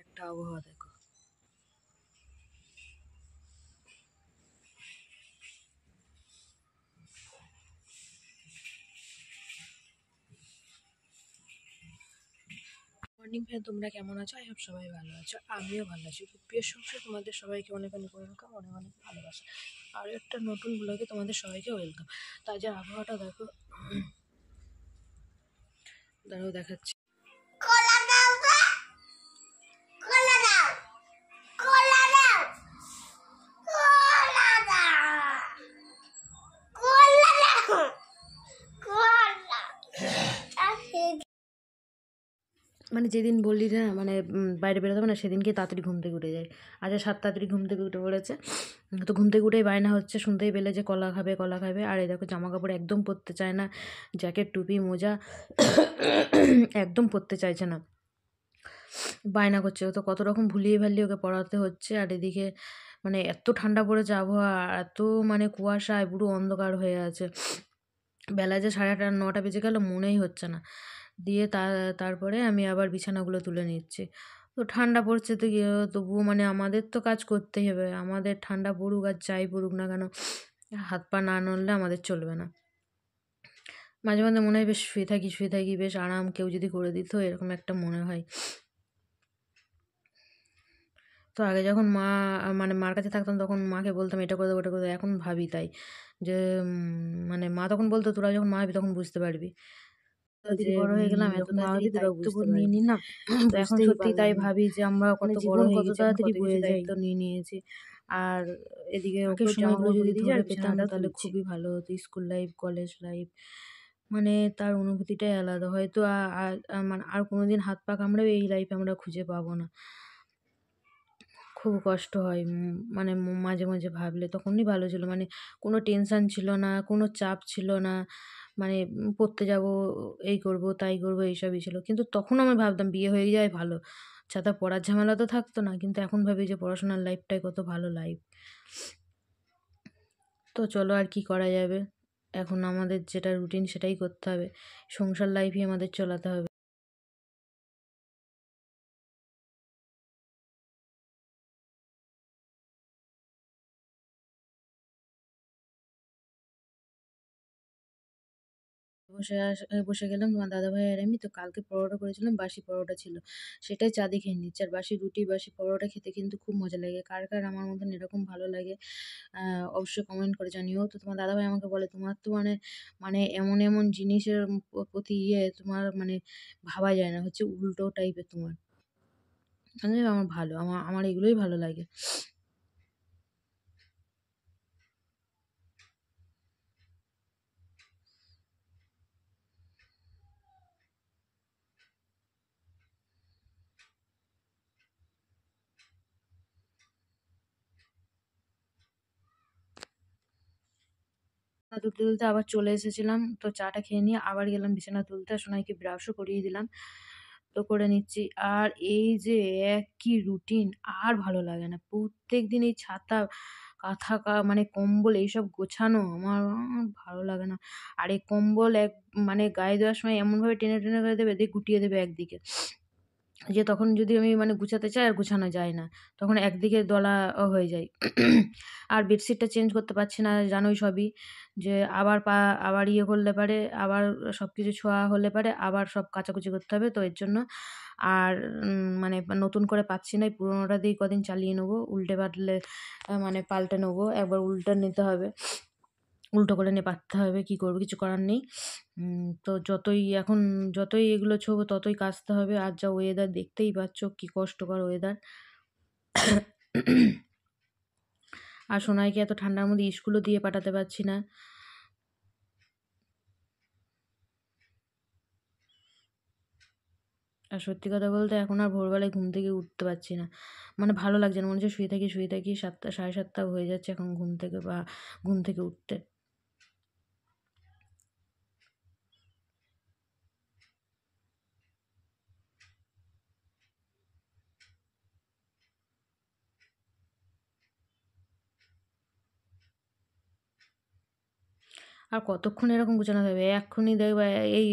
একটা আবহাওয়া দেখো। মর্নিং ফ্রেন্ড, তোমরা কেমন আছো? আই হোপ সবাই ভালো আছো, আমিও ভালো আছি। প্রিয় সংসার, তোমাদের সবাইকে অনেক অনেক ওয়েলকাম, অনেক অনেক ভালোবাসা। আর একটা নতুন ব্লগে তোমাদের সবাইকে ওয়েলকাম। তাজা আবহাওয়াটা দেখো, দাঁড়াও দেখাচ্ছি। মানে যেদিন বললি না মানে বাইরে বেরোতে হবে না, সেদিনকে তাড়াতাড়ি ঘুম থেকে উঠে যায়। আজ 7 তাড়াতাড়ি ঘুম থেকে উঠে পড়েছে। তো ঘুম থেকে উঠেই বায়না হচ্ছে, শুনতেই পেলে যে কলা খাবে কলা খাবে। আর এই দেখো জামা কাপড় একদম পরতে চায় না, জ্যাকেট টুপি মোজা একদম পরতে চাইছে না, বায়না করছে। তো কত রকম ভুলিয়ে ভালিয়ে ওকে পড়াতে হচ্ছে। আর এদিকে মানে এত ঠান্ডা পড়েছে, আবহাওয়া এত মানে কুয়াশায় পুরো অন্ধকার হয়ে আছে। বেলা যে 8:30 9টা বেজে গেল মনেই হচ্ছে না। দিয়ে তারপরে আমি আবার বিছানাগুলো তুলে নিচ্ছি। তো ঠান্ডা পড়ছে তো তবুও মানে আমাদের তো কাজ করতেই হবে। আমাদের ঠান্ডা পড়ুক আর যাই পড়ুক না কেন, হাত পা না নড়লে আমাদের চলবে না। মাঝে মাঝে মনে হয় বেশ শুয়ে থাকি বেশ আরাম কেউ যদি করে দিত, এরকম একটা মনে হয়। তো আগে যখন মানে মার কাছে থাকতাম তখন মাকে বলতাম এটা করে দেবো ওটা করে দেবো। এখন ভাবি তাই যে মানে মা তখন বলতো তোরা যখন মা হবি তখন বুঝতে পারবি। যে তাড়াতাড়ি বড় হয়ে গেলাম, এত যখন মা তাড়াতাড়ি হবি তোরাও বুঝতে দায়িত্ববোধ নিয়ে পারবি। নিলাম, তো এখন বুঝতেই সত্যি তাই পারলাম না ভাবি যে আমরা মানে কত বড় জীবন হয়ে কত গেছি, এখন তাড়াতাড়ি কত কিছু বয়ে যায়। দায়িত্ব নিয়ে নিয়েছি। আর এদিকে আগের ওকেও জামা সময়গুলো কাপড় যদি পরিয়ে দিয়ে ধরে আর পেতাম বিছানাটা তাহলে তুলছি। খুবই ভালো হতো। স্কুল লাইফ, কলেজ লাইফ, মানে তার অনুভূতিটাই আলাদা। হয়তো মানে আর কোনোদিন হাত পা কামড়েও এই লাইফে আমরা খুঁজে পাবো না। খুব কষ্ট হয় মানে মাঝে মাঝে ভাবলে। তখনই ভালো ছিল, মানে কোনো টেনশন ছিল না, কোনো চাপ ছিল না। মানে পড়তে যাব, এই করব তাই করব, এইসবই ছিল। কিন্তু তখন আমি ভাবতাম বিয়ে হয়ে যায় ভালো, ছাতা পড়ার ঝামেলা তো থাকতো না। কিন্তু এখন ভাবি যে পড়াশোনার লাইফটাই কত ভালো লাইফ। তো চলো আর কি করা যাবে, এখন আমাদের যেটা রুটিন সেটাই করতে হবে, সংসার লাইফই আমাদের চালাতে হবে। বসে গেলাম তোমার দাদাভাই আর আমি। তো কালকে পরোটা করেছিলাম, বাসি পরোটা ছিল, সেটাই চা দিয়ে খেয়ে নিচ্ছি। আর বাসি রুটি বাসি পরোটা খেতে কিন্তু খুব মজা লাগে। কার কার আমার মতন এরকম ভালো লাগে অবশ্যই কমেন্ট করে জানিও। তো তোমার দাদাভাই আমাকে বলে তোমার তো মানে মানে এমন এমন জিনিসের প্রতি তোমার মানে ভাবা যায় না, হচ্ছে উল্টো টাইপের তোমার। মানে আমার ভালো, আমার আমার এগুলোই ভালো লাগে। তুলতে তুলতে আবার চলে এসেছিলাম। তো চাটা খেয়ে নিয়ে আবার গেলাম বিছানা তুলতে। আর সোনাইকে ব্রাশও করিয়ে দিলাম, তো করে নিচ্ছি। আর এই যে একই রুটিন আর ভালো লাগে না। প্রত্যেক দিন এই ছাতা কাঁথা মানে কম্বল এইসব গোছানো আমার ভালো লাগে না। আর এই কম্বল মানে গায়ে দেওয়ার সময় এমনভাবে টেনে টেনে করে দেবে, দিয়ে গুটিয়ে দেবে একদিকে, যে তখন যদি আমি মানে গুছাতে চাই আর গুছানো যায় না, তখন একদিকে দলা হয়ে যায়। আর বেডশিটটা চেঞ্জ করতে পারছি না, জানোই সবই। যে আবার ইয়ে করলে পারে, আবার সব কিছু ছোঁয়া হলে পারে আবার সব কাচাকুচি করতে হবে। তো এর জন্য আর মানে নতুন করে পাচ্ছি না, এই পুরোনোটা দিয়েই কদিন চালিয়ে নেবো। উল্টে পাল্টে মানে পাল্টে নেবো, একবার উল্টে নিতে হবে, উল্টো করে নিয়ে পাততে হবে। কী করবো, কিছু করার নেই। তো যতই এগুলো ছোবো ততই কাচতে হবে। আর যা ওয়েদার দেখতেই পাচ্ছ, কী কষ্টকর ওয়েদার। আর সোনাইকে এত ঠান্ডার মধ্যে স্কুলও দিয়ে পাঠাতে পারছি না। আর সত্যি কথা বলতে এখন আর ভোরবেলায় ঘুম থেকে উঠতে পারছি না, মানে ভালো লাগছে না। মনে হচ্ছে শুয়ে থাকি 7টা 7:30 হয়ে যাচ্ছে এখন ঘুম থেকে উঠতে। আর কতক্ষণ এরকম গুছানো থাকবে? এক্ষুনি দেখবা এই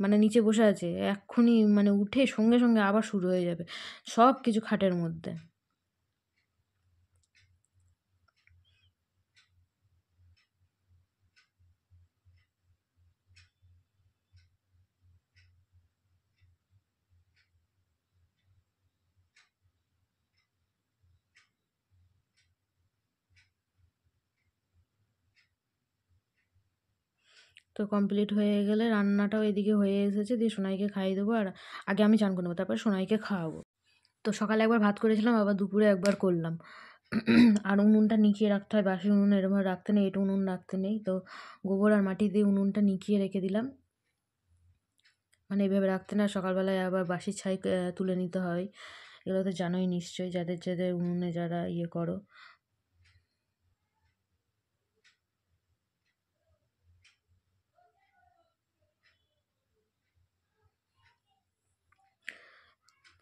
মানে নিচে বসে আছে, এক্ষুনি মানে উঠে সঙ্গে, সঙ্গে আবার শুরু হয়ে যাবে। সব কিছু খাটের মধ্যে। তো কমপ্লিট হয়ে গেলে রান্নাটাও এদিকে হয়ে এসেছে। দিয়ে সোনাইকে খাইয়ে দেবো। আর আগে আমি চান করে নেবো, তারপরে সোনাইকে খাওয়াবো। তো সকালে একবার ভাত করেছিলাম, আবার দুপুরে একবার করলাম। আর উনুনটা নিকিয়ে রাখতে হয়, বাসি উনুন এরমভাবে রাখতে নেই, এটা উনুন রাখতে নেই। তো গোবর আর মাটি দিয়ে উনুনটা নিকিয়ে রেখে দিলাম। মানে এভাবে রাখতে না, সকালবেলায় আবার বাসি ছাই তুলে নিতে হয়। এগুলো তো জানোই নিশ্চয়ই, যাদের যাদের উনুনে যারা ইয়ে করো।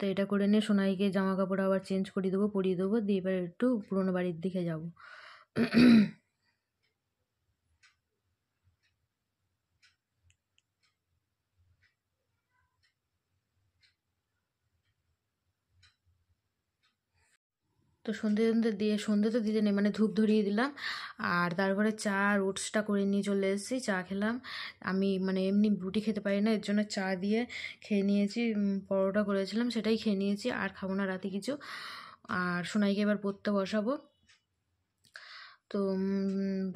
তো এটা করে নিয়ে সোনাইকে জামা কাপড় আবার চেঞ্জ করিয়ে দেবো, পরিয়ে দেবো, দিয়ে এবার একটু পুরোনো বাড়ির দিকে যাব। তো সন্ধে তো দিতে নেই, মানে ধূপ ধরিয়ে দিলাম। আর তারপরে চা আর ওটসটা করে নিয়ে চলে এসেছি, চা খেলাম। আমি মানে এমনি রুটি খেতে পারি না, এর জন্য চা দিয়ে খেয়ে নিয়েছি। পরোটা করেছিলাম, সেটাই খেয়ে নিয়েছি, আর খাবো না রাতে কিছু। আর সোনাইকে এবার পড়তে বসাবো। তো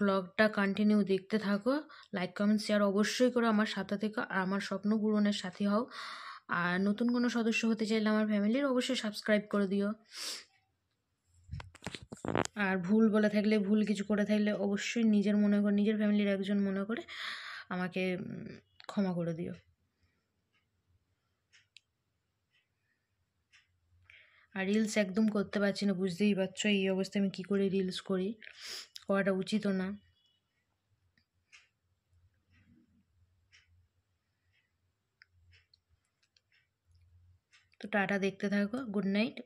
ব্লগটা কন্টিনিউ দেখতে থাকো, লাইক কমেন্ট শেয়ার অবশ্যই করো আমার সাথে থেকে, আর আমার স্বপ্ন পূরণের সাথী হও। আর নতুন কোনো সদস্য হতে চাইলে আমার ফ্যামিলির অবশ্যই সাবস্ক্রাইব করে দিও। আর ভুল বলে থাকলে, ভুল কিছু করে থাকলে অবশ্যই নিজের মনে করে, নিজের ফ্যামিলির একজন মনে করে আমাকে ক্ষমা করে দিও। আর রিলস একদম করতে পারছি না, বুঝতেই পারছো এই অবস্থায় আমি কী করে রিলস করি, করাটা উচিতও না। তো টাটা, দেখতে থাকো, গুড নাইট।